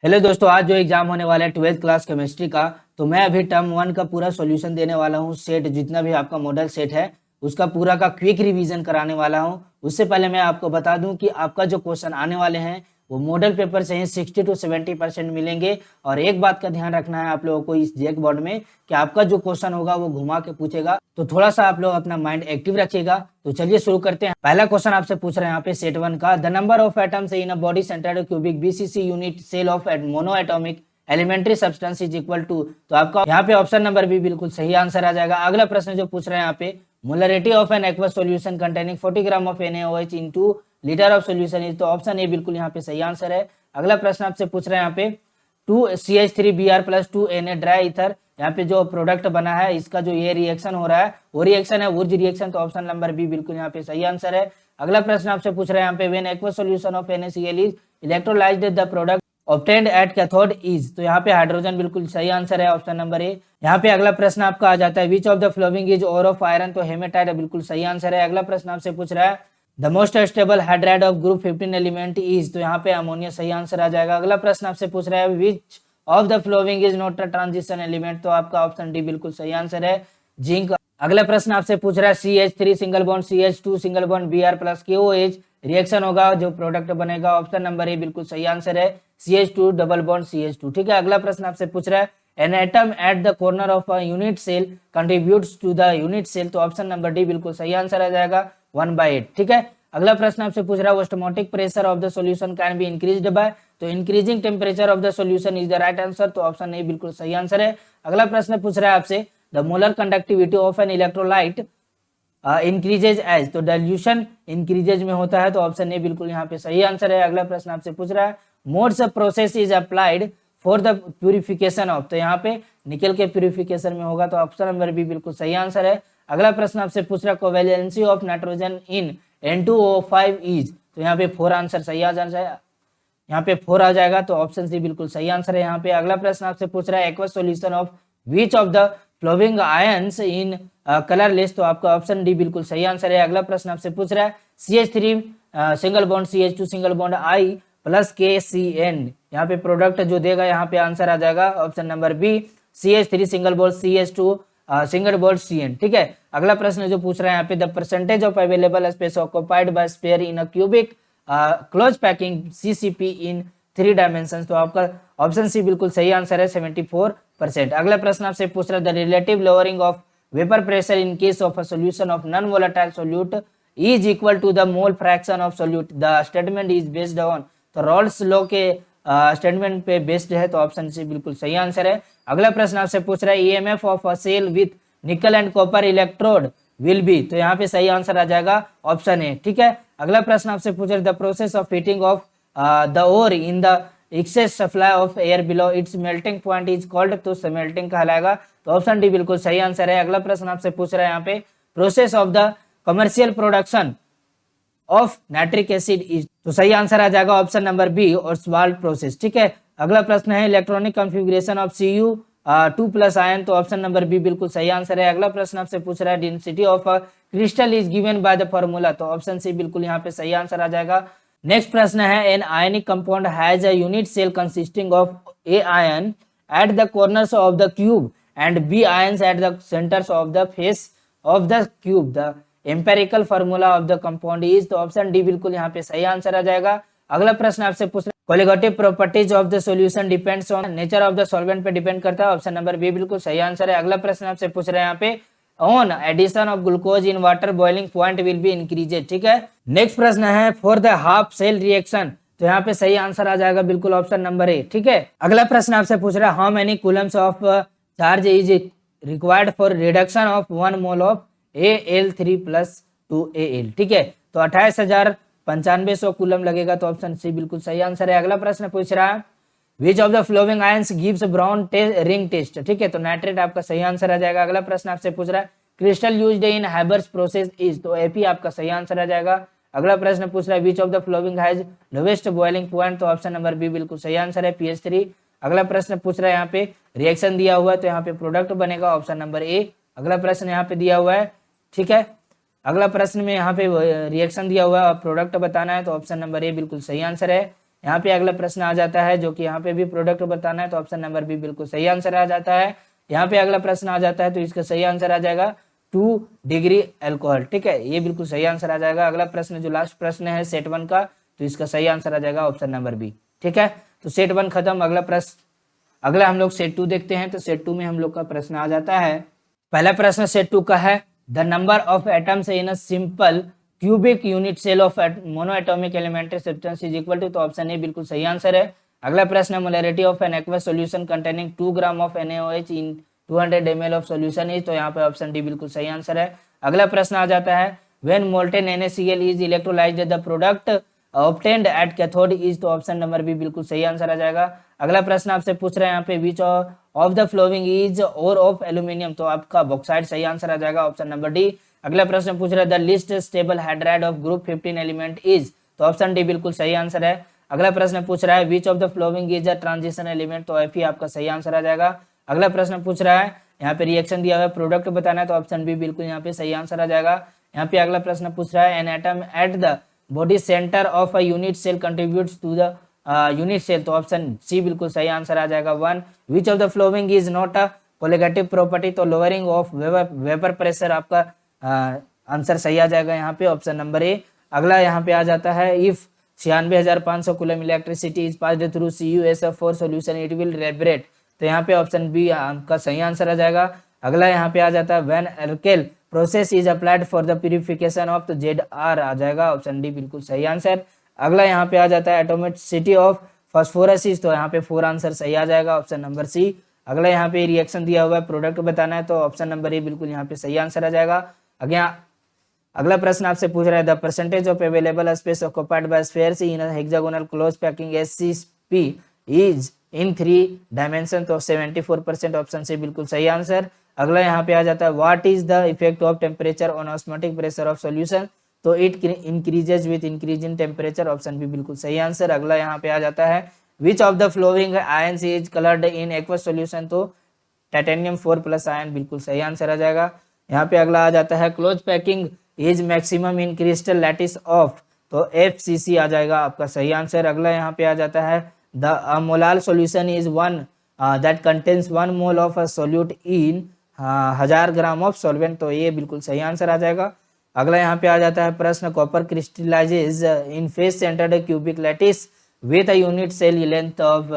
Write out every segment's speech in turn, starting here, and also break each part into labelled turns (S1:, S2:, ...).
S1: Hello दोस्तों, आज जो एग्जाम होने वाला है 12th क्लास केमिस्ट्री का, तो मैं अभी टर्म 1 का पूरा सॉल्यूशन देने वाला हूँ। सेट जितना भी आपका मॉडल सेट है उसका पूरा का क्विक रिवीजन कराने वाला हूँ। उससे पहले मैं आपको बता दूं कि आपका जो क्वेश्चन आने वाले हैं वो मॉडल पेपर से ही 60 to 70% मिलेंगे। और एक बात का ध्यान रखना है आप लोगों को इस जेक बोर्ड में कि आपका जो क्वेश्चन होगा वो घुमा के पूछेगा, तो थोड़ा सा आप लोग अपना माइंड एक्टिव रखिएगा। तो चलिए शुरू करते हैं। पहला क्वेश्चन आपसे पूछ रहे हैं यहाँ पे सेट 1 का, the number of atoms in a body centred cubic BCC unit cell of mono atomic elementary substance is equal to. तो आपका यहाँ पे ऑप्शन नंबर बी बिल्कुल सही आंसर आ जाएगा। अगला प्रश्न जो पूछ रहे हैं यहाँ पे, molarity of an aqueous solution containing 40 gram of NaOH into litre of solution is. तो ऑप्शन ए बिल्कुल यहाँ पे सही आंसर है। अगला प्रश्न आपसे पूछ रहे हैं यहाँ पे 2CH3Br plus 2Na dry ether, यहाँ पे जो प्रोडक्ट बना है इसका जो ये रिएक्शन हो रहा है वो रिएक्शन है वुर्ज रिएक्शन। तो ऑप्शन नंबर बी बिल्कुल यहाँ पे सही आंसर है। अगला प्रश्न आपसे पूछ रहे हैं यहाँ पे, when aqueous solution of NaCl is electrolysed the product obtained at cathode is. तो यहाँ पे हाइड्रोजन बिल्कुल सही आंसर है, ऑप्शन नंबर ए। यहाँ पे अगला प्रश्न आपका आ जाता है, which of the following is ore of iron. तो हेमेटाइट बिल्कुल सही आंसर है। अगला प्रश्न आपसे पूछ रहा है, the most stable hydride of group 15 element is. तो यहाँ पे अमोनिया सही आंसर आ जाएगा। अगला प्रश्न आपसे पूछ रहा है, which of the following is not a transition element. तो आपका ऑप्शन डी बिल्कुल सही आंसर है, जिंक। अगला प्रश्न आपसे पूछ रहा है, CH3 single bond CH2 single bond Br plus KOH reaction होगा जो प्रोडक्ट बनेगा। ऑप्शन नंबर ए बिल्कुल सही आंसर है, CH2 डबल बॉन्ड CH2। ठीक है। अगला प्रश्न आपसे पूछ रहा है, an atom at the corner of a unit cell contributes to the unit cell. तो ऑप्शन नंबर डी बिल्कुल सही आंसर आ जाएगा, 1/8। ठीक है। अगला प्रश्न आपसे पूछ रहा है, osmotic pressure of the solution can be increased by. तो increasing temperature of the solution is the right answer. तो ऑप्शन ए बिल्कुल सही आंसर है। अगला प्रश्न पूछ रहा है आपसे, the molar conductivity of an electrolyte increases as. तो डाइल्यूशन इंक्रीजेज में होता है। तो ऑप्शन ए बिल्कुल यहाँ पे सही आंसर है। अगला प्रश्न आपसे पूछ रहा है, modes of process is applied for the purification of. तो यहाँ पे निकल के प्यूरिफिकेशन में होगा। तो ऑप्शन नंबर बी बिल्कुल सही आंसर है। अगला प्रश्न आपसे पूछ रहा है, covalency of nitrogen in N2O5 is. तो यहाँ पे 4 आंसर सही आ जाए, यहाँ पे 4 आ जाएगा। तो ऑप्शन सी बिल्कुल सही आंसर है यहाँ पे। अगला प्रश्न आपसे पूछ रहा है, aqueous solution of which of the following ions in colourless. तो आपका ऑप्शन डी बिल्कुल सही आंसर है। अगला प्रश्न आपसे पूछ रहा है, CH3 single bond CH2 single bond I plus KCN, यहाँ पे प्रोडक्ट जो देगा यहाँ पे आंसर आ जाएगा option number B, CH3 single bond CH2 single bond CN। ठीक है। अगला प्रश्न जो पूछ रहा है यहाँ पे, the percentage of available space occupied by sphere in a cubic close packing CCP in 3 dimension. तो आपका ऑप्शन सी बिल्कुल सही आंसर है, 74%। अगला प्रश्न आपसे पूछ रहा है, the relative lowering of vapour pressure in case of a solution of non volatile solute is equal to the mole fraction of solute, the statement is based on. तो रॉल्स लॉ के statement पे based है। तो option C बिल्कुल सही answer है। अगला प्रश्न आपसे पूछ रहा है, EMF of a cell with nickel and copper electrode will be. तो यहाँ पे सही आंसर आ जाएगा ऑप्शन ए। ठीक है। अगला प्रश्न आपसे पूछ रहा है, the process of heating of the ore in the excess supply of air below its melting point is called. तो स्मेल्टिंग कहलाएगा। तो ऑप्शन डी बिल्कुल सही आंसर है। अगला प्रश्न आपसे पूछ रहा है यहाँ पे, process of the commercial production of nitric acid is. तो सही आंसर आ जाएगा ऑप्शन नंबर बी, और स्वाल्ट प्रोसेस। ठीक है। अगला प्रश्न है, electronic configuration of Cu2+ ion. तो ऑप्शन नंबर बी बिल्कुल सही आंसर है। अगला प्रश्न आपसे पूछ रहा है, density of a crystal is given by the formula. तो ऑप्शन सी बिल्कुल यहाँ पे सही आंसर आ जाएगा। नेक्स्ट प्रश्न है, an ionic compound has a unit cell consisting of A ion at the corners of the cube and B ions at the centres of the face of the cube, the empirical formula of the compound is. तो option D बिल्कुल यहाँ पे सही answer आ जाएगा। अगला प्रश्न आपसे पूछ रहा है, colligative properties of the solution depends on nature of the solvent पे डिपेंड करता है। ऑप्शन नंबर बी बिल्कुल सही आंसर है। अगला प्रश्न आपसे पूछ रहे हैं यहाँ पे, on addition of glucose in water boiling point will be increased. ठीक है। नेक्स्ट प्रश्न है, for the half cell reaction. तो यहाँ पे सही आंसर आ जाएगा बिल्कुल ऑप्शन नंबर ए। ठीक है। अगला प्रश्न आपसे पूछ रहा है, how many Coulomb's of charge is required for reduction of 1 mole of Al3 plus 2Al। ठीक है। तो 28,9500 कूलम लगेगा। तो ऑप्शन सी बिल्कुल सही आंसर है। अगला प्रश्न पूछ रहा है, which of the following ions gives brown ring test. ठीक है। तो नाइट्रेट आपका सही आंसर आ जाएगा। अगला प्रश्न आपसे पूछ रहा है, crystal used in Haber's process is. तो Ap आपका सही आंसर आ जाएगा। अगला प्रश्न पूछ रहा है, which of the flowing has lowest boiling point. तो ऑप्शन नंबर बी बिल्कुल सही आंसर है, pH3। अगला प्रश्न पूछ रहा है, यहाँ पे रिएक्शन दिया हुआ है तो यहाँ पे प्रोडक्ट बनेगा, ऑप्शन नंबर ए। अगला प्रश्न यहाँ पे दिया हुआ है। ठीक है। अगला प्रश्न में यहाँ पे रिएक्शन दिया हुआ है और प्रोडक्ट बताना है। तो ऑप्शन नंबर ए बिल्कुल सही आंसर है। यहाँ पे अगला प्रश्न आ जाता है जो कि यहाँ पे भी प्रोडक्ट बताना है, तो ऑप्शन नंबर बी बिल्कुल सही आंसर आ जाता है। यहाँ पे अगला प्रश्न आ जाता है तो इसका सही आंसर आ जाएगा 2 डिग्री अल्कोहल। ठीक है, ये बिल्कुल सही आंसर आ जाएगा। अगला प्रश्न जो लास्ट प्रश्न है सेट 1 का, तो इसका सही आंसर आ जाएगा ऑप्शन नंबर बी। ठीक है, तो सेट 1 खत्म। अगला प्रश्न, अगला हम लोग सेट 2 देखते हैं। तो सेट 2 में हम लोग का प्रश्न आ जाता है, पहला प्रश्न सेट 2 का है, the number of atoms in a simple cubic unit cell of monoatomic elementary substance is equal to, तो ऑप्शन ए बिल्कुल सही आंसर है। अगला प्रश्न है, molarity of an aqueous solution containing 2 gram of NaOH in 200 ml of solution is, तो यहाँ पे ऑप्शन डी बिल्कुल सही आंसर है। अगला प्रश्न आ जाता है, when molten NaCl is electrolysed the product obtained at cathode is, तो ऑप्शन नंबर बी बिल्कुल सही आंसर आ जाएगा। अगला प्रश्न आपसे पूछ रहे हैं यहाँ पे, which of the following is ore of aluminium, तो आपका बॉक्साइड सही आंसर आ जाएगा ऑप्शन नंबर डी। अगला प्रश्न पूछ रहा है, the list stable hydride of group 15 element is, तो ऑप्शन डी बिल्कुल सही आंसर है। अगला प्रश्न पूछ रहा है, which of the following is a transition element, तो एफ आपका सही आंसर आ जाएगा। अगला प्रश्न पूछ रहा है, यहाँ पे रिएक्शन दिया हुआ है, प्रोडक्ट बताना है, तो ऑप्शन बी बिल्कुल यहाँ पे सही आंसर आ जाएगा। यहाँ पे अगला प्रश्न पूछ रहा है, an atom at the body centre of a unit cell contributes to the unit cell, तो ऑप्शन सी बिल्कुल सही आंसर आ जाएगा 1। Which of the following is not a colligative property, तो लोअरिंग ऑफ वेपर प्रेशर आपका answer सही आ जाएगा यहाँ पे ऑप्शन नंबर ए। अगला यहाँ पे आ जाता है, if 96,500 coulomb electricity is passed through CuSO4 solution it will liberate, तो यहाँ पे ऑप्शन बी आपका सही आंसर आ जाएगा। अगला यहाँ पे आ जाता है, when एल्केल process is applied for the purification of, तो ZR आ जाएगा ऑप्शन डी बिल्कुल सही आंसर। अगला यहाँ पे आ जाता है, एटोमिसिटी ऑफ फास्फोरस इज, तो यहाँ पे 4 आंसर सही आ जाएगा ऑप्शन नंबर सी। अगला यहाँ पे रिएक्शन दिया हुआ है, प्रोडक्ट बताना है, तो ऑप्शन नंबर ए बिल्कुल यहाँ पे सही आंसर आ जाएगा। अगला प्रश्न आपसे पूछ रहा है, the percentage of available space occupied by spheres in hexagonal close packing SCP is in 3 dimension, तो 74% ऑप्शन से बिल्कुल सही आंसर। अगला यहाँ पे आ जाता है, what is the effect of temperature on osmotic pressure of solution, तो it increases with increase in temperature, option B बिल्कुल सही आंसर। अगला यहाँ पे आ जाता है, which of the following ions is coloured in aqueous solution, तो टाइटेनियम 4+ आयन बिल्कुल सही आंसर आ जाएगा। यहाँ पे अगला आ जाता है, close packing is maximum in crystal lattice of, तो FCC आ जाएगा आपका सही आंसर। अगला यहाँ पे आ जाता है, the molar solution is one that contains 1 mole of a solute in 1000 gram of solvent, तो ये बिल्कुल सही आंसर आ जाएगा। अगला यहाँ पे आ जाता है प्रश्न, copper crystallises in face centred cubic lattice with a unit cell length of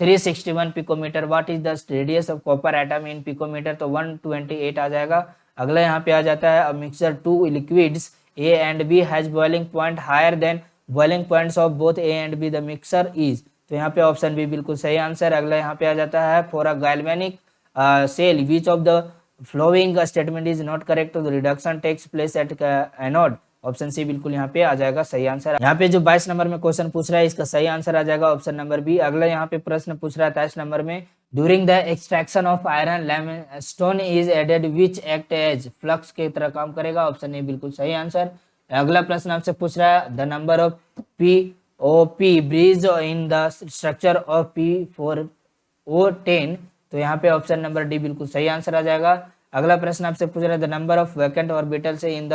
S1: 361 picometre, what is the radius of copper atom in picometre, तो 128 आ जाएगा। अगला यहाँ पे आ जाता है, a mixture 2 liquids A and B has boiling point higher than boiling points of both A and B, the mixture is, तो यहाँ पे ऑप्शन बी बिल्कुल सही आंसर। अगला यहाँ पे आ जाता है, for a galvanic cell which of the following statement is not correct, तो reduction takes place at anode, option C बिल्कुल यहाँ पे आ जाएगा सही आंसर। यहाँ पे जो 22 नंबर में क्वेश्चन पूछ रहा है, इसका सही आंसर आ जाएगा ऑप्शन नंबर बी। अगला यहाँ पे प्रश्न पूछ रहा है 23 नंबर में, during the extraction of iron limestone is added which act as flux की तरह काम करेगा, ऑप्शन ए बिल्कुल सही आंसर। अगला प्रश्न आपसे पूछ रहा है, the number of POP bridge in the structure of P4O10, तो यहाँ पे ऑप्शन नंबर डी बिल्कुल सही आंसर आ जाएगा। अगला प्रश्न आपसे पूछ रहा है, the number of vacant orbital से in the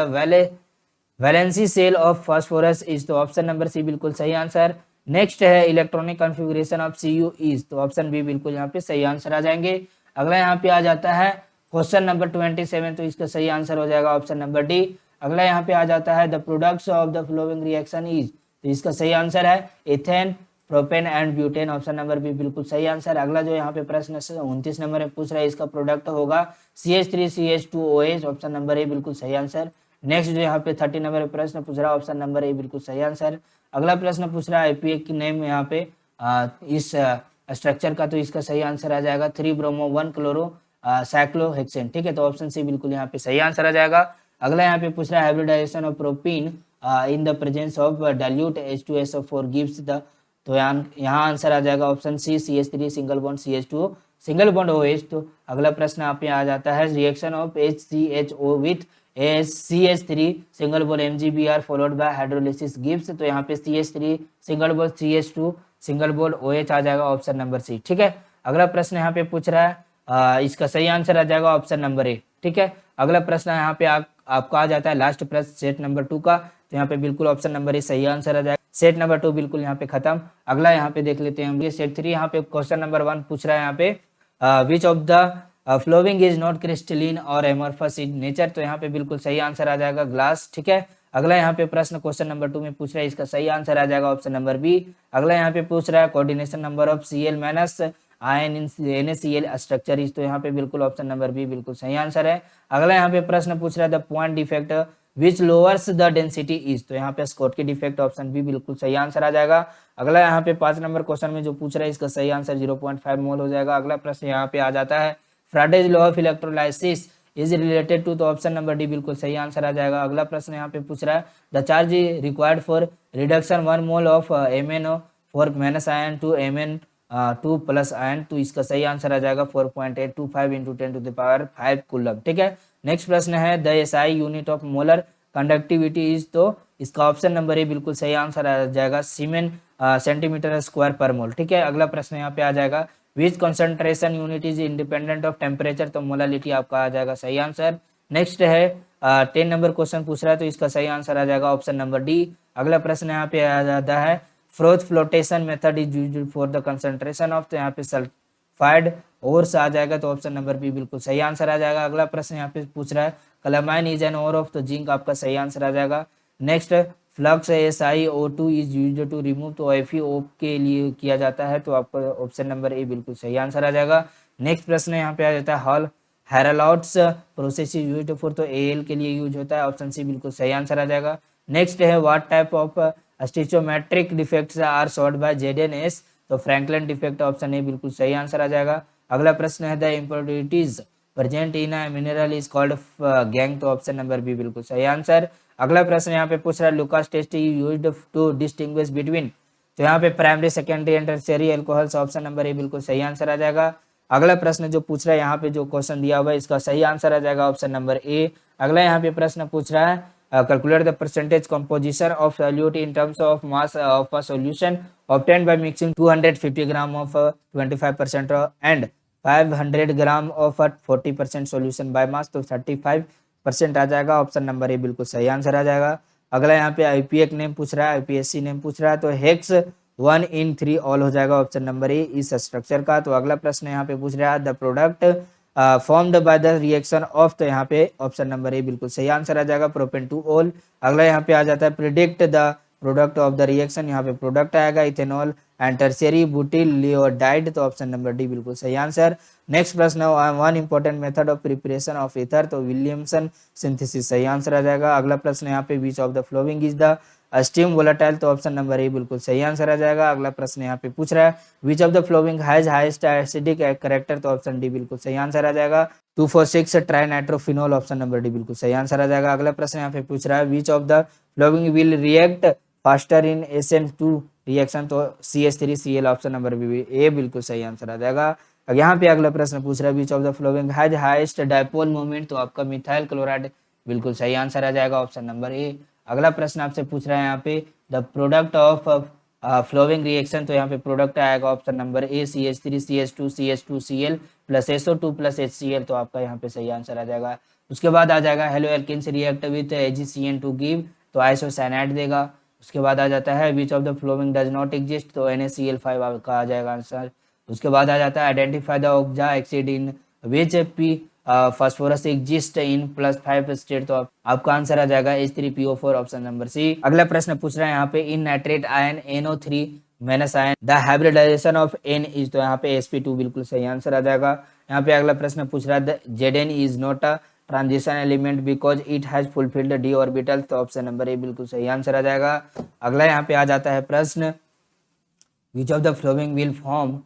S1: valency shell of phosphorus is, तो ऑप्शन नंबर सी बिल्कुल सही आंसर। नेक्स्ट है, electronic configuration of Cu is, तो ऑप्शन बी बिल्कुल यहाँ पे सही आंसर आ जाएंगे। अगला यहाँ पे आ जाता है क्वेश्चन नंबर 27, तो इसका सही आंसर हो जाएगा ऑप्शन नंबर डी। अगला यहाँ पे आ जाता है, the products of the following reaction is, तो इसका सही आंसर है ethane, propane and butane, option number B बिल्कुल सही आंसर। अगला जो यहाँ पे प्रश्न 29 नंबर में पूछ रहा है, इसका प्रोडक्ट होगा CH3CH2OH, ऑप्शन नंबर ए बिल्कुल सही आंसर। नेक्स्ट जो यहाँ पे 30 नंबर में प्रश्न पूछ रहा है, ऑप्शन नंबर ए बिल्कुल सही आंसर। अगला प्रश्न पूछ रहा है, IPA की नेम यहाँ पे इस स्ट्रक्चर का, तो इसका सही आंसर आ जाएगा 3 ब्रोमो 1 क्लोरो साइक्लोहेक्सेन, ठीक है, तो ऑप्शन सी बिल्कुल यहाँ पे सही आंसर आ जाएगा। अगला यहाँ पे पूछ रहा है, hybridisation of propene in the presence of dilute H2SO4 gives the, तो यहाँ आंसर आ जाएगा option C CH3 single bond CH2 single bond OH। तो अगला प्रश्न आप यहाँ आ जाता है, reaction of HCHO with CH3 single bond MgBr followed by hydrolysis gives, तो यहाँ पे CH3 single bond CH2 single bond OH आ जाएगा ऑप्शन नंबर सी, ठीक है। अगला प्रश्न यहाँ पे पूछ रहा है, इसका सही आंसर आ जाएगा ऑप्शन नंबर ए, ठीक है। अगला प्रश्न यहाँ पे आपका आ जाता है लास्ट प्रश्न सेट नंबर 2 का, तो यहाँ पे बिल्कुल ऑप्शन नंबर ए सही आंसर आ जाएगा। सेट नंबर 2 बिल्कुल यहाँ पे खत्म। अगला यहाँ पे देख लेते हैं हम, ये सेट 3 यहाँ पे क्वेश्चन नंबर 1 पूछ रहा है यहाँ पे which of the following is not crystalline और एमॉर्फस इन नेचर, तो यहाँ पे बिल्कुल सही आंसर आ जाएगा ग्लास, ठीक है। अगला यहाँ पे प्रश्न क्वेश्चन नंबर 2 में पूछ रहा है, इसका सही आंसर आ जाएगा ऑप्शन नंबर बी। अगला यहाँ पे पूछ रहा है coordination number of Cl minus ion in NaCl structure is, तो यहाँ पे बिल्कुल ऑप्शन नंबर बी बिल्कुल सही आंसर है। अगला यहाँ पे प्रश्न पूछ रहा है the point defect which lowers the density is, तो यहाँ पे स्कॉटकी डिफेक्ट ऑप्शन बी बिल्कुल सही आंसर आ जाएगा। अगला यहाँ पे 5 नंबर क्वेश्चन में जो पूछ रहा है इसका सही आंसर 0.5 मोल हो जाएगा। अगला प्रश्न यहाँ पे आ जाता है Faraday's law of electrolysis is related to, तो ऑप्शन नंबर डी बिल्कुल सही आंसर आ जाएगा। अगला प्रश्न यहाँ पे पूछ रहा है the charge required for reduction 1 mole of MnO four minus ion to Mn2 plus ion, तो इसका सही आंसर आ जाएगा 4.825 इंटू 10⁵ कूलम, ठीक है। नेक्स्ट प्रश्न है the SI unit of molar conductivity is, तो इसका ऑप्शन नंबर ए बिल्कुल सही आंसर आ जाएगा सीमेन सेंटीमीटर स्क्वायर पर मोल, ठीक है। अगला प्रश्न यहाँ पे आ जाएगा which concentration unit is independent of temperature, तो मोलालिटी आपका आ जाएगा सही आंसर। नेक्स्ट है 10 नंबर क्वेश्चन पूछ रहा है, तो इसका सही आंसर आ जाएगा ऑप्शन नंबर डी। अगला प्रश्न यहाँ पे आ जाता है froth flotation method is used for the concentration of, तो यहाँ पे सल्फाइड ओर्स आ जाएगा, तो ऑप्शन नंबर बी बिल्कुल सही आंसर आ जाएगा। अगला प्रश्न यहाँ पे पूछ रहा है calamine is an ore of, तो जिंक आपका सही आंसर आ जाएगा। Next flux SiO2 is used to remove, तो FeO के लिए किया जाता है, तो आपका ऑप्शन नंबर ए बिल्कुल सही आंसर आ जाएगा। नेक्स्ट प्रश्न यहाँ पे आ जाता है Hall Heroult's process is used for, तो AL के लिए यूज होता है, ऑप्शन सी बिल्कुल सही आंसर आ जाएगा। नेक्स्ट है what type of stoichiometric defects are solved by ZNS, तो फ्रैंकलिन डिफेक्ट ऑप्शन ए बिल्कुल सही आंसर आ जाएगा। अगला प्रश्न है the impurities present in a mineral is called gangue, तो ऑप्शन नंबर बी बिल्कुल सही आंसर। अगला प्रश्न यहाँ पे पूछ रहा है Lucas test used to distinguish between, तो यहाँ पे primary secondary and tertiary alcohols, option number A बिल्कुल सही आंसर आ जाएगा। अगला प्रश्न जो पूछ रहा है यहाँ पे जो क्वेश्चन दिया हुआ है इसका सही आंसर आ जाएगा ऑप्शन नंबर ए। अगला यहाँ पे प्रश्न पूछ रहा है calculate the percentage composition of solute in terms of mass of a solution obtained by mixing 250 gram of 25% and 500 gram of 40% solution by mass, तो 35% आ जाएगा, ऑप्शन नंबर ए बिल्कुल सही आंसर आ जाएगा। अगला यहाँ पे IPA नेम पूछ रहा है, IPSC नेम पूछ रहा है, तो हेक्स 1 in 3 ऑल हो जाएगा, ऑप्शन नंबर ए इस स्ट्रक्चर का। तो अगला प्रश्न यहाँ पे पूछ रहा है the product formed by the reaction of, तो यहाँ पे ऑप्शन नंबर ए बिल्कुल सही आंसर आ जाएगा प्रोपेन टू ऑल। अगला यहाँ पे आ जाता है predict the product of the reaction, यहाँ पे प्रोडक्ट आएगा इथेनॉल एंड टर्शियरी बुटिलियोडाइड, तो ऑप्शन नंबर डी बिल्कुल सही आंसर। नेक्स्ट प्रश्न one important method of preparation of ether, तो विलियमसन सिंथेसिस सही आंसर आ जाएगा। अगला प्रश्न यहाँ पे which of the following is the steam volatile, तो ऑप्शन नंबर ए बिल्कुल सही आंसर आ जाएगा। अगला प्रश्न यहाँ पे पूछ रहा है which of the flowing has highest acidic character, तो ऑप्शन डी बिल्कुल सही आंसर आ जाएगा। 2,4,6 ट्राइनाइट्रोफिनॉल, ऑप्शन नंबर डी बिल्कुल सही आंसर आ जाएगा। अगला प्रश्न यहाँ पे पूछ रहा है which of the flowing will react faster in SN2 reaction, तो CH3Cl, ऑप्शन नंबर बी ए बिल्कुल सही आंसर आ जाएगा। यहाँ पे अगला प्रश्न पूछ रहा है which of the flowing has highest dipole moment, तो आपका मिथाइल क्लोराइड बिल्कुल सही आंसर आ जाएगा, ऑप्शन नंबर ए। अगला प्रश्न आपसे पूछ रहा है यहाँ पे the product of following reaction, तो यहाँ पे प्रोडक्ट आएगा option number A CH3CH2CH2Cl plus SO2 plus HCl, तो आपका यहाँ पे सही आंसर आ जाएगा। उसके बाद आ जाएगा haloalkanes react with AgCN to give, तो आइसोसाइनाइड देगा। उसके बाद आ जाता है which of the following does not exist, तो NaCl5 आपका आ जाएगा आंसर। उसके बाद आ जाता है identify the oxo acid in which P phosphorus exist in +5 state, तो आपका आंसर आ जाएगा H3PO4, ऑप्शन नंबर सी। अगला प्रश्न पूछ रहा है यहाँ पे in nitrate ion NO3 minus ion the hybridisation of N is, तो यहाँ पे Sp2 बिल्कुल सही आंसर आ जाएगा। यहाँ पे अगला प्रश्न पूछ रहा है Zn is not a transition element because it has fulfilled d orbital, तो ऑप्शन नंबर ए बिल्कुल सही आंसर आ जाएगा। अगला यहाँ पे आ जाता है प्रश्न विच of the flowing will form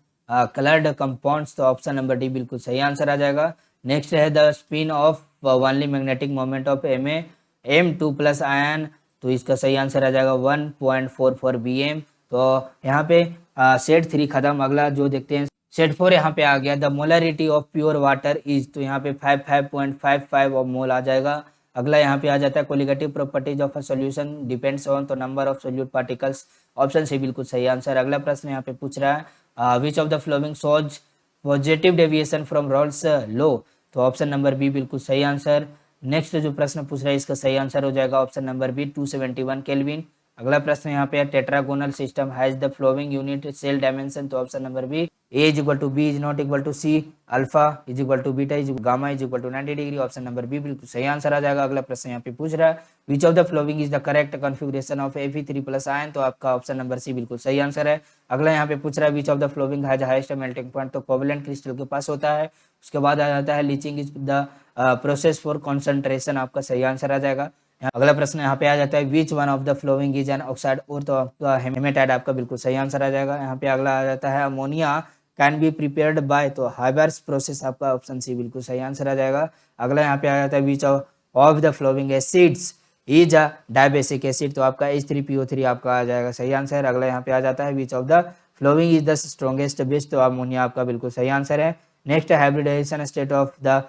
S1: coloured compounds, तो ऑप्शन नंबर डी बिल्कुल सही आंसर आ जाएगा। नेक्स्ट है the spin off only magnetic moment of M2 plus ion, तो इसका सही आंसर आ जाएगा 1.44 bm। तो यहाँ पे सेट 3 खत्म। अगला जो देखते हैं सेट 4 यहाँ पे आ गया the molarity of pure water is, तो यहाँ पे 55.55 मोल आ जाएगा। अगला यहाँ पे आ जाता है colligative properties of a solution depends on, तो number of solute particles, option C बिल्कुल सही आंसर। अगला प्रश्न यहाँ पे पूछ रहा है which of the following shows positive deviation from Raoult's law, तो ऑप्शन नंबर बी बिल्कुल सही आंसर। नेक्स्ट जो प्रश्न पूछ रहा है इसका सही आंसर हो जाएगा ऑप्शन नंबर बी 271 केल्विन। अगला प्रश्न यहाँ पे है tetragonal system has the following unit cell dimension, तो option number B A is equal to B is not equal to C, alpha is equal to beta is gamma is equal to 90 degree, option number B बिल्कुल सही answer आ जाएगा। अगला प्रश्न यहाँ पे पूछ रहा है which of the following is the correct configuration of Fe3+ ion, तो आपका ऑप्शन नंबर सी बिल्कुल सही आंसर है। अगला यहाँ पे पूछ रहा है which of the flowing has highest melting point, तो कोवेलेंट क्रिस्टल के पास होता है। उसके बाद आ जाता है leaching is the process for concentration, आपका सही आंसर आ जाएगा। अगला प्रश्न यहाँ पे आ जाता है which one of the following is an oxide और, तो आपका हेमेटाइड आपका बिल्कुल सही आंसर आ जाएगा। यहाँ पे अगला आ जाता है ammonia can be prepared by, तो हाइबर्स प्रोसेस, आपका ऑप्शन सी बिल्कुल सही आंसर आ जाएगा। अगला यहाँ पे आ जाता है which of the flowing acids is a dibasic acid, तो आपका H3PO3 आपका आ जाएगा सही आंसर। अगला यहाँ पे आ जाता है which of the following is the strongest base, तो अमोनिया आपका बिल्कुल सही आंसर है। Next hybridisation state of the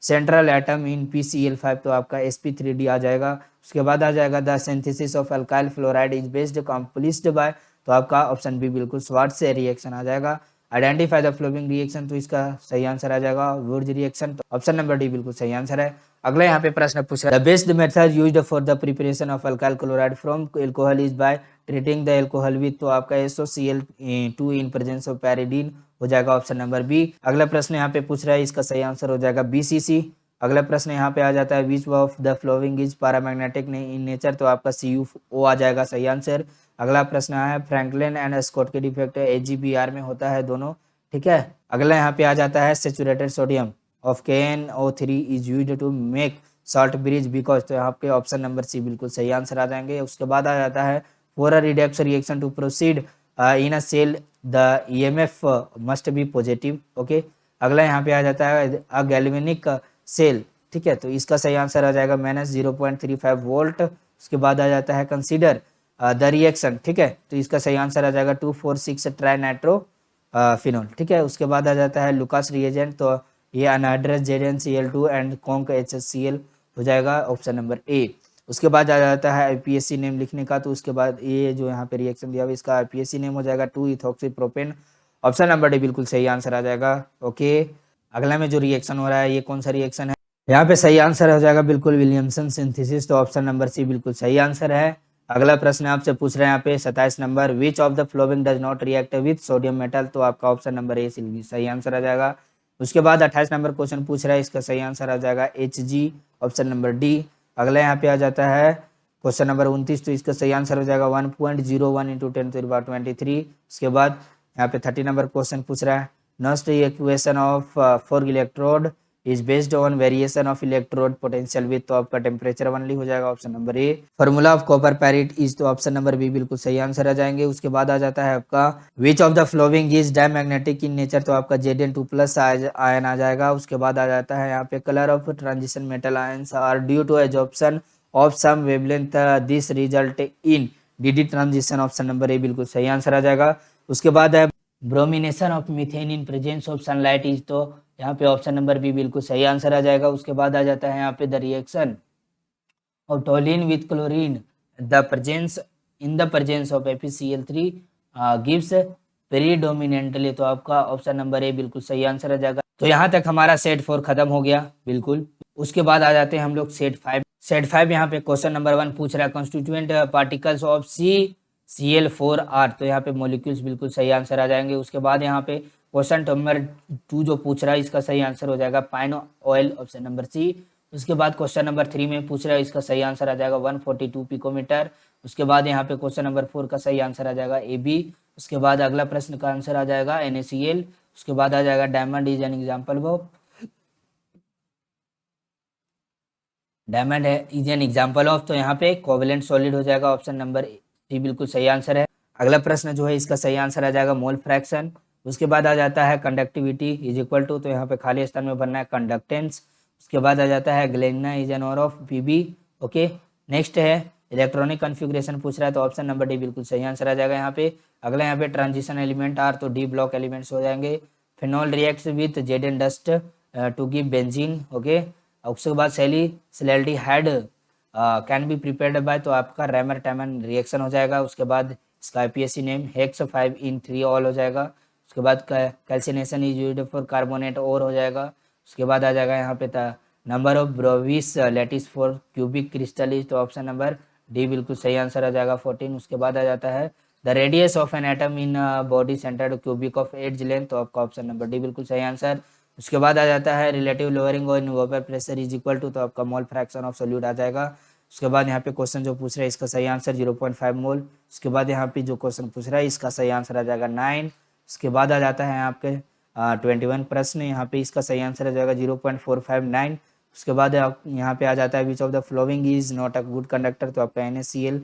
S1: central atom in PCl5, तो आपका sp3d आ जाएगा। उसके बाद आ जाएगा the synthesis of alkyl fluoride is best accomplished by, तो आपका ऑप्शन बी बिल्कुल स्वाट से रिएक्शन आ जाएगा। आइडेंटिफाई द फ्लोइंग रिएक्शन, तो इसका सही आंसर आ जाएगा वुर्ज रिएक्शन, तो ऑप्शन नंबर डी बिल्कुल सही आंसर है। अगला यहाँ पे प्रश्न पूछ रहा है the best method used for the preparation of alkyl chloride from alcohol is by treating the alcohol with, तो आपका SOCl2 इन प्रेजेंस ऑफ पैरिडीन हो जाएगा ऑप्शन नंबर बी। अगला प्रश्न यहाँ पे पूछ रहा है इसका सही आंसर हो जाएगा BCC। अगला प्रश्न यहाँ पे आ जाता है which of the following is paramagnetic in nature, तो आपका CuO आ जाएगा सही आंसर। अगला प्रश्न है फ्रैंकलिन एंड स्कॉट के डिफेक्ट AgBr में होता है दोनों, ठीक है। अगला यहाँ पे आ जाता है saturated sodium of KNO3 is used to make salt bridge because, तो यहाँ पे ऑप्शन नंबर सी बिल्कुल सही आंसर आ जाएंगे। उसके बाद आ जाता है for a redox reaction to proceed in a cell the EMF must be positive, okay. अगला यहाँ पे आ जाता है अ गैल्वेनिक सेल, ठीक है, तो इसका सही आंसर आ जाएगा -0.35 वोल्ट। उसके बाद आ जाता है कंसीडर द रिएक्शन, ठीक है, तो इसका सही आंसर आ जाएगा 2,4,6 ट्राई नाइट्रो फिनोल, ठीक है। उसके बाद आ जाता है लुकास रिएजेंट, तो ये anhydrous ZnCl2 and conc HCl हो जाएगा ऑप्शन नंबर ए। उसके बाद आ जाता है IPSC नेम लिखने का, तो उसके बाद ये जो यहाँ पे रिएक्शन दिया हुआ इसका IPSC नेम हो जाएगा 2-इथॉक्सीप्रोपेन, ऑप्शन नंबर डी बिल्कुल सही आंसर आ जाएगा, ओके। अगला में जो रिएक्शन हो रहा है ये कौन सा रिएक्शन है, यहाँ पे सही आंसर हो जाएगा बिल्कुल विलियमसन सिंथेसिस, तो ऑप्शन नंबर सी बिल्कुल सही आंसर है। अगला प्रश्न आपसे पूछ रहे हैं यहाँ पे 27 number which of the following does not react with sodium metal, तो आपका ऑप्शन नंबर ए सही आंसर आ जाएगा। उसके बाद 28 नंबर क्वेश्चन पूछ रहा है इसका सही आंसर आ जाएगा Hg, ऑप्शन नंबर डी। अगला यहाँ पे आ जाता है क्वेश्चन नंबर 29, तो इसका सही आंसर हो जाएगा 1.01 × 10⁻23। उसके बाद यहाँ पे 30 नंबर क्वेश्चन पूछ रहा है Nernst equation of for electrode is based on variation of electrode potential with, तो आपका टेम्परेचर वनली हो जाएगा option number A. Formula of copper pyrite is, तो ऑप्शन नंबर बी बिल्कुल सही आंसर आ जाएंगे। उसके बाद आ जाता है आपका विच of the following is diamagnetic in nature, तो आपका Zn2+ आयन आ जाएगा। उसके बाद आ जाता है यहाँ पे colour of transition metal ions are due to absorption of some wavelength this result in DD transition, option number A बिल्कुल सही आंसर आ जाएगा। उसके बाद है bromination of methane in presence of sunlight is, तो यहाँ पे ऑप्शन नंबर बी बिल्कुल सही आंसर आ जाएगा। उसके बाद आ जाता है यहाँ पे the reaction of toluene with chlorine the presence in the presence of FeCl3 gives predominantly, तो आपका ऑप्शन नंबर ए बिल्कुल सही आंसर आ जाएगा। तो यहाँ तक हमारा सेट 4 खत्म हो गया बिल्कुल। उसके बाद आ जाते हैं हम लोग सेट 5। सेट 5 यहाँ पे क्वेश्चन नंबर 1 पूछ रहा है कॉन्स्टिट्यूएंट पार्टिकल्स ऑफ CCl4R, तो यहाँ पे मॉलिक्यूल्स बिल्कुल सही आंसर आ जाएंगे। उसके बाद यहाँ पे क्वेश्चन नंबर 2 जो पूछ रहा है इसका सही आंसर हो जाएगा pine oil, option number C. उसके बाद क्वेश्चन नंबर 3 में पूछ रहा है इसका सही आंसर आ जाएगा 142 पिकोमीटर। उसके बाद यहाँ पे क्वेश्चन नंबर 4 का सही आंसर आ जाएगा AB। उसके बाद अगला प्रश्न का आंसर आ जाएगा NaCl। उसके बाद आ जाएगा diamond is an example of diamond is an example of, तो यहाँ पे कोवेलेंट सॉलिड हो जाएगा, ऑप्शन नंबर सी बिल्कुल सही आंसर है। अगला प्रश्न जो है इसका सही आंसर आ जाएगा मोल फ्रैक्शन। उसके बाद आ जाता है कंडक्टिविटी इज इक्वल टू, तो यहाँ पे खाली स्थान में बनना है कंडक्टेंस। उसके बाद आ जाता है ग्लेना इज एन और ऑफ PB, ओके। नेक्स्ट है इलेक्ट्रॉनिक कॉन्फ़िगरेशन पूछ रहा है, तो ऑप्शन नंबर डी बिल्कुल सही आंसर आ जाएगा यहाँ पे। अगला यहाँ पे ट्रांजिशन एलिमेंट आर, तो डी ब्लॉक एलिमेंट्स हो जाएंगे। Phenol reacts with Zn dust to give benzene, okay. उसके बाद aldehyde can be prepared by, तो आपका रैमर टैमन रिएक्शन हो जाएगा। उसके बाद इसका IPSC नेम हेक्स 5 in 3 ऑल हो जाएगा। उसके बाद calcination is used for carbonate ore हो जाएगा। उसके बाद आ जाएगा यहाँ पे number of Bravais lattice for cubic crystal is, तो ऑप्शन नंबर डी बिल्कुल सही आंसर आ जाएगा 14। उसके बाद आ जाता है the radius of an atom in body centred cubic of edge length, तो आपका ऑप्शन नंबर डी बिल्कुल सही आंसर। उसके बाद आ जाता है relative lowering in vapour pressure is equal to, तो आपका मोल फ्रैक्शन ऑफ सोल्यूट आ जाएगा। उसके बाद यहाँ पे क्वेश्चन जो पूछ रहा है इसका सही आंसर 0.5 मोल। उसके बाद यहाँ पे जो क्वेश्चन पूछ रहा है इसका सही आंसर आ जाएगा 9। उसके बाद आ जाता है आपके 21 प्रश्न, यहाँ पे इसका सही आंसर आ जाएगा 0.459। उसके बाद यहाँ पे आ जाता है which of the following is not a good conductor, तो आपका NaCl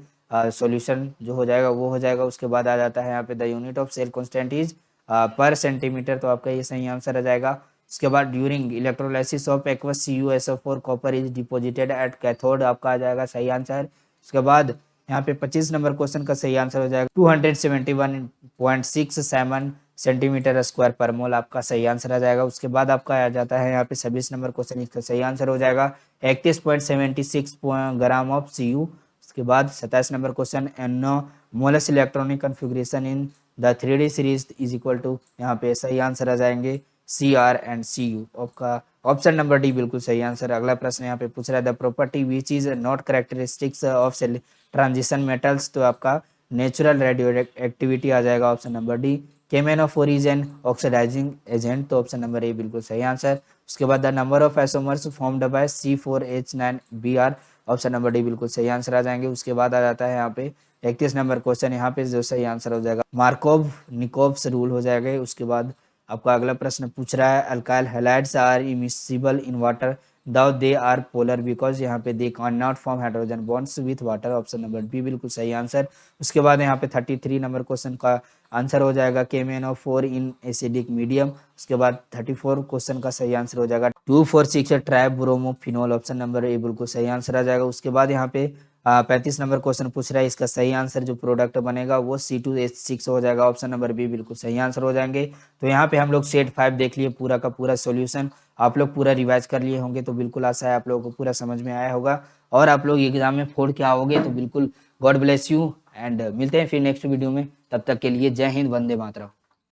S1: सॉल्यूशन जो हो जाएगा वो हो जाएगा। उसके बाद आ जाता है यहाँ पे the unit of cell constant is per centimetre, तो आपका ये सही आंसर आ जाएगा। उसके बाद during electrolysis of aqueous CuSO4 copper is deposited at cathode, आपका आ जाएगा सही आंसर। उसके बाद यहाँ पे 25 नंबर क्वेश्चन का सही आंसर हो जाएगा 271.67 सेंटीमीटर स्क्वायर पर मोल, आपका सही आंसर आ जाएगा। उसके बाद आपका आ जाता है यहाँ पे 26 नंबर क्वेश्चन, इसका सही आंसर हो जाएगा 31.76 ग्राम ऑफ Cu। उसके बाद 27 number question anomalous electronic configuration in the 3D series is equal to, यहाँ पे सही आंसर आ जाएंगे Cr एंड Cu, आपका ऑप्शन नंबर डी बिल्कुल सही आंसर। अगला प्रश्न यहाँ पे पूछ रहा है the property which is not characteristics of transition metals, तो आपका नेचुरल रेडियो एक्टिविटी आ जाएगा ऑप्शन नंबर डी। केमेनोफोर इज एन ऑक्सीडाइजिंग एजेंट, तो ऑप्शन नंबर ए बिल्कुल सही आंसर। उसके बाद the number of isomers formed by C4H9Br, option number D बिल्कुल सही आंसर आ जाएंगे। उसके बाद आ जाता है यहाँ पे 31 नंबर क्वेश्चन, यहाँ पे जो सही आंसर हो जाएगा मार्कोव निकोव्स रूल हो जाएगा। उसके बाद आपका अगला प्रश्न पूछ रहा है alkyl halides are immiscible in water though they are polar because, यहाँ पे they can not form hydrogen bonds with water, option number B बिल्कुल सही आंसर। उसके बाद यहाँ पे 33 नंबर क्वेश्चन का आंसर हो जाएगा KMnO4 इन एसिडिक मीडियम। उसके बाद 34 क्वेश्चन का सही आंसर हो जाएगा 2,4,6 ट्राइब्रोमोफिनोल, ऑप्शन नंबर ए बिल्कुल सही आंसर आ जाएगा। उसके बाद यहाँ पे 35 नंबर क्वेश्चन पूछ रहा है इसका सही आंसर जो प्रोडक्ट बनेगा वो C2H6 हो जाएगा, ऑप्शन नंबर बी बिल्कुल सही आंसर हो जाएंगे। तो यहाँ पे हम लोग सेट 5 देख लिए पूरा का पूरा सॉल्यूशन, आप लोग पूरा रिवाइज कर लिए होंगे, तो बिल्कुल आशा है आप लोगों को पूरा समझ में आया होगा और आप लोग एग्जाम में फोड़ के आओगे। तो बिल्कुल गॉड ब्लेस यू एंड मिलते हैं फिर नेक्स्ट वीडियो में, तब तक के लिए जय हिंद, वंदे मातरम।